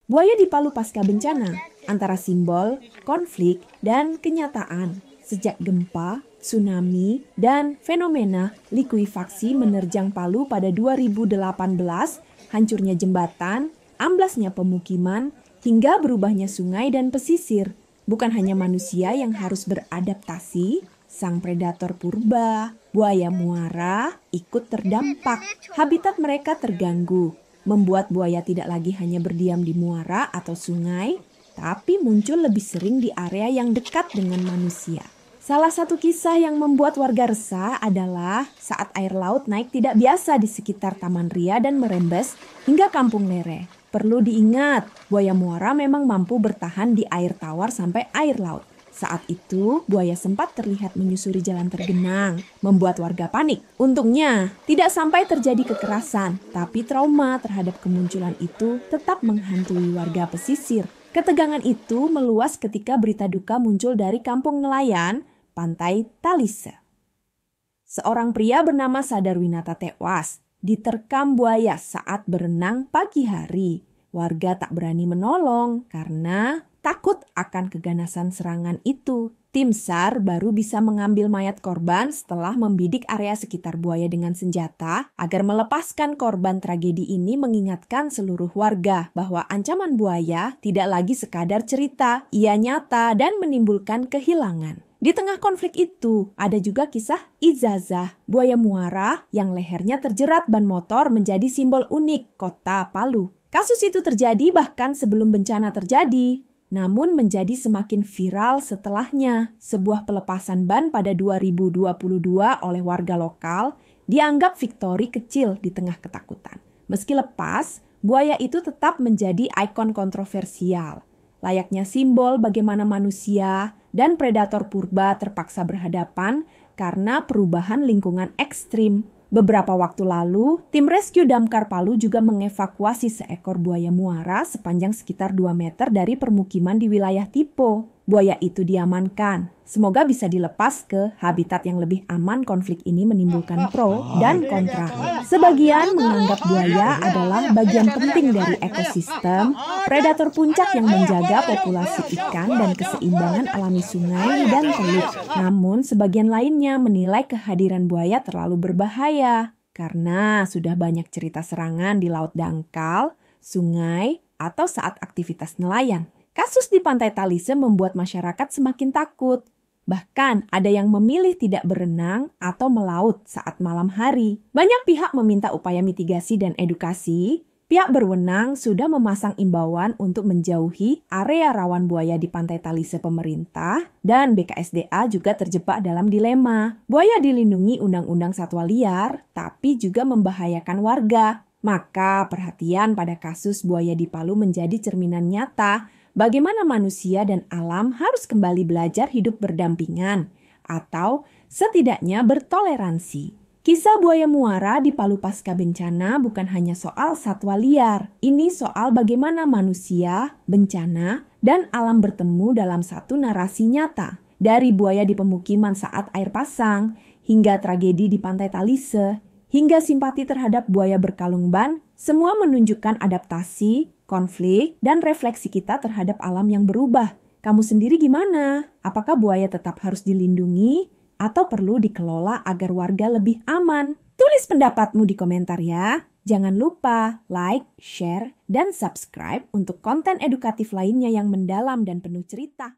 Buaya di Palu pasca bencana, antara simbol, konflik, dan kenyataan. Sejak gempa, tsunami, dan fenomena likuifaksi menerjang Palu pada 2018, hancurnya jembatan, amblasnya pemukiman, hingga berubahnya sungai dan pesisir. Bukan hanya manusia yang harus beradaptasi, sang predator purba, buaya muara, ikut terdampak. Habitat mereka terganggu, membuat buaya tidak lagi hanya berdiam di muara atau sungai, tapi muncul lebih sering di area yang dekat dengan manusia. Salah satu kisah yang membuat warga resah adalah saat air laut naik tidak biasa di sekitar Taman Ria dan merembes hingga Kampung Lere. Perlu diingat, buaya muara memang mampu bertahan di air tawar sampai air laut. Saat itu, buaya sempat terlihat menyusuri jalan tergenang, membuat warga panik. Untungnya, tidak sampai terjadi kekerasan, tapi trauma terhadap kemunculan itu tetap menghantui warga pesisir. Ketegangan itu meluas ketika berita duka muncul dari kampung nelayan, Pantai Talise. Seorang pria bernama Sadarwinata tewas, diterkam buaya saat berenang pagi hari. Warga tak berani menolong karena takut akan keganasan serangan itu. Tim SAR baru bisa mengambil mayat korban setelah membidik area sekitar buaya dengan senjata agar melepaskan korban. Tragedi ini mengingatkan seluruh warga bahwa ancaman buaya tidak lagi sekadar cerita, ia nyata dan menimbulkan kehilangan. Di tengah konflik itu, ada juga kisah Izazah, buaya muara yang lehernya terjerat ban motor menjadi simbol unik kota Palu. Kasus itu terjadi bahkan sebelum bencana terjadi, namun menjadi semakin viral setelahnya. Sebuah pelepasan ban pada 2022 oleh warga lokal dianggap victory kecil di tengah ketakutan. Meski lepas, buaya itu tetap menjadi ikon kontroversial. Layaknya simbol bagaimana manusia dan predator purba terpaksa berhadapan karena perubahan lingkungan ekstrim. Beberapa waktu lalu, tim rescue damkar Palu juga mengevakuasi seekor buaya muara sepanjang sekitar 2 meter dari permukiman di wilayah Tipo. Buaya itu diamankan. Semoga bisa dilepas ke habitat yang lebih aman. Konflik ini menimbulkan pro dan kontra. Sebagian menganggap buaya adalah bagian penting dari ekosistem, predator puncak yang menjaga populasi ikan dan keseimbangan alami sungai dan teluk. Namun sebagian lainnya menilai kehadiran buaya terlalu berbahaya karena sudah banyak cerita serangan di laut dangkal, sungai, atau saat aktivitas nelayan. Kasus di Pantai Talise membuat masyarakat semakin takut. Bahkan ada yang memilih tidak berenang atau melaut saat malam hari. Banyak pihak meminta upaya mitigasi dan edukasi. Pihak berwenang sudah memasang imbauan untuk menjauhi area rawan buaya di Pantai Talise. Pemerintah dan BKSDA juga terjebak dalam dilema. Buaya dilindungi Undang-Undang Satwa Liar, tapi juga membahayakan warga. Maka perhatian pada kasus buaya di Palu menjadi cerminan nyata bagaimana manusia dan alam harus kembali belajar hidup berdampingan atau setidaknya bertoleransi. Kisah buaya muara di Palu pasca bencana bukan hanya soal satwa liar. Ini soal bagaimana manusia, bencana, dan alam bertemu dalam satu narasi nyata. Dari buaya di pemukiman saat air pasang, hingga tragedi di Pantai Talise, hingga simpati terhadap buaya berkalung ban, semua menunjukkan adaptasi, konflik, dan refleksi kita terhadap alam yang berubah. Kamu sendiri gimana? Apakah buaya tetap harus dilindungi atau perlu dikelola agar warga lebih aman? Tulis pendapatmu di komentar ya. Jangan lupa like, share, dan subscribe untuk konten edukatif lainnya yang mendalam dan penuh cerita.